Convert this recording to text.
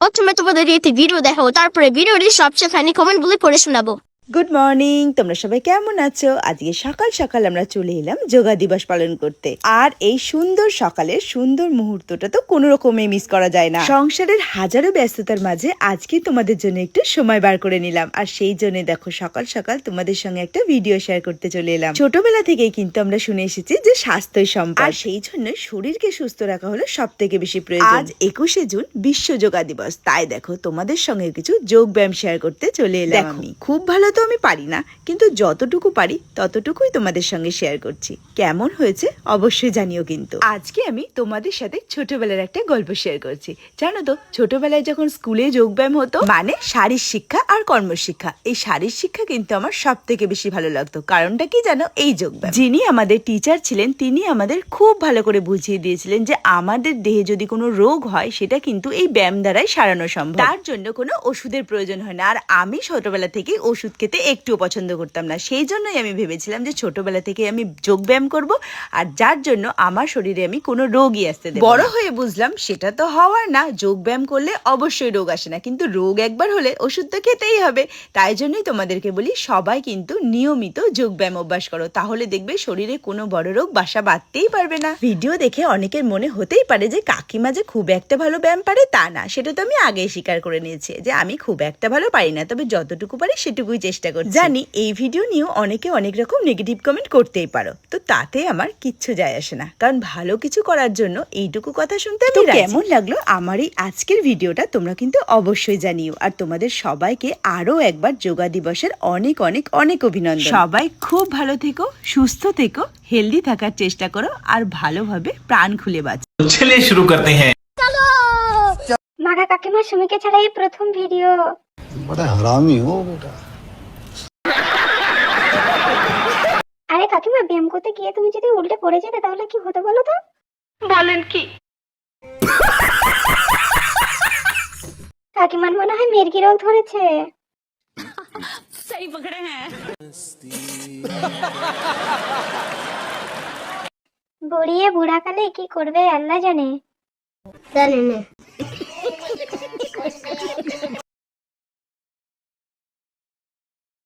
প্রথমে তোমাদের একটি ভিডিও দেখাবো, তারপরে ভিডিওটি সবচেয়ে ফানি কমেন্টগুলি পড়ে শোনাবো। গুড মর্নিং, তোমরা সবাই কেমন আছো? আজকে সকাল সকাল আমরা চলে এলাম যোগা দিবস পালন করতে। আর এই সুন্দর সকালের সুন্দর মুহূর্তটা তো কোনো রকমে মিস করা যায় না। সংসারের হাজারো ব্যস্ততার মাঝে আজকে তোমাদের জন্য একটু সময় বার করে নিলাম। আর সেই জন্য দেখো সকাল সকাল তোমাদের সঙ্গে একটা ভিডিও শেয়ার করতে চলে এলাম। ছোটবেলা থেকেই কিন্তু আমরা শুনে এসেছি যে স্বাস্থ্যই সম্পদ, আর সেই জন্য শরীরকে সুস্থ রাখা হলো সব থেকে বেশি প্রয়োজন। আজ 21শে জুন বিশ্ব যোগা দিবস, তাই দেখো তোমাদের সঙ্গে কিছু যোগ ব্যায়াম শেয়ার করতে চলে এলাম। আমি খুব ভালো তো আমি পারি না, কিন্তু যতটুকু পারি ততটুকুই তোমাদের সঙ্গে শেয়ার করছি। কেমন হয়েছে অবশ্যই জানিও। কিন্তু আজকে আমি তোমাদের সাথে ছোটবেলার একটা গল্প শেয়ার করছি। জানো তো, ছোটবেলায় যখন স্কুলে যোগব্যায়াম হতো, মানে শারীর শিক্ষা আর কর্মশিক্ষা, এই শারীর শিক্ষা কিন্তু আমার সব থেকে বেশি ভালো লাগতো। কারণটা কি জানো? এই যোগব্যায়াম। যিনি আমাদের টিচার ছিলেন তিনি আমাদের খুব ভালো করে বুঝিয়ে দিয়েছিলেন যে আমাদের দেহে যদি কোনো রোগ হয় সেটা কিন্তু এই ব্যায়াম দ্বারাই সারানো সম্ভব। তার জন্য কোনো ওষুধের প্রয়োজন হয় না। আর আমি ছোটবেলা থেকেই ওষুধ খেতে একটুও পছন্দ করতাম না। সেই জন্যই আমি ভেবেছিলাম যে ছোটবেলা থেকে আমি যোগ ব্যায়াম করবো, আর যার জন্য আমার শরীরে আমি কোনো রোগই আসতে দেব না। বড় হয়ে বুঝলাম সেটা তো হওয়ার না, যোগ ব্যায়াম করলে অবশ্যই রোগ আসে না, কিন্তু রোগ একবার হলে ওষুধ তো খেতেই হবে। তাই জন্যই তোমাদেরকে বলি সবাই কিন্তু নিয়মিত যোগ ব্যায়াম অভ্যাস করো, তাহলে দেখবে শরীরে কোনো বড় রোগ বাসা বাঁধতেই পারবে না। ভিডিও দেখে অনেকের মনে হতেই পারে যে কাকিমা যে খুব একটা ভালো ব্যায়াম পারে, তা না। সেটা তো আমি আগেই স্বীকার করে নিয়েছি যে আমি খুব একটা ভালো পারি না, তবে যতটুকু পারি সেটুকুই চেষ্টা করি। জানি এই ভিডিও নিয়েও অনেকে অনেক রকম নেগেটিভ কমেন্ট করতেই পারো, তো তাতে আমার কিচ্ছু যায় আসে না, কারণ ভালো কিছু করার জন্য এইটুকু কথা শুনতে আমি রাজি। কেমন লাগলো আমার এই আজকের ভিডিওটা তোমরা কিন্তু অবশ্যই জানিও। আর তোমাদের সবাইকে আরো একবার যোগা দিবসের অনেক অনেক অনেক অভিনন্দন। সবাই খুব ভালো থেকো, সুস্থ থেকো, হেলদি থাকার চেষ্টা করো, আর ভালোভাবে প্রাণ খুলে বাঁচো। चलिए शुरू करते हैं। মাগা কাকিমার সুমিকে ছাড়া এই প্রথম ভিডিও। बड़ा हरामी हो बेटा। আরে কাকিমা, ব্যায়াম করতে গিয়ে তুমি যদি উল্টে পড়ে যেতে তাহলে কি হতো বলো তো? বলেন কি? কাকিমার মনে হয় মির্গি রোগ ধরেছে। বুড়িয়ে বুড়াকালে কি করবে আল্লাহ জানে।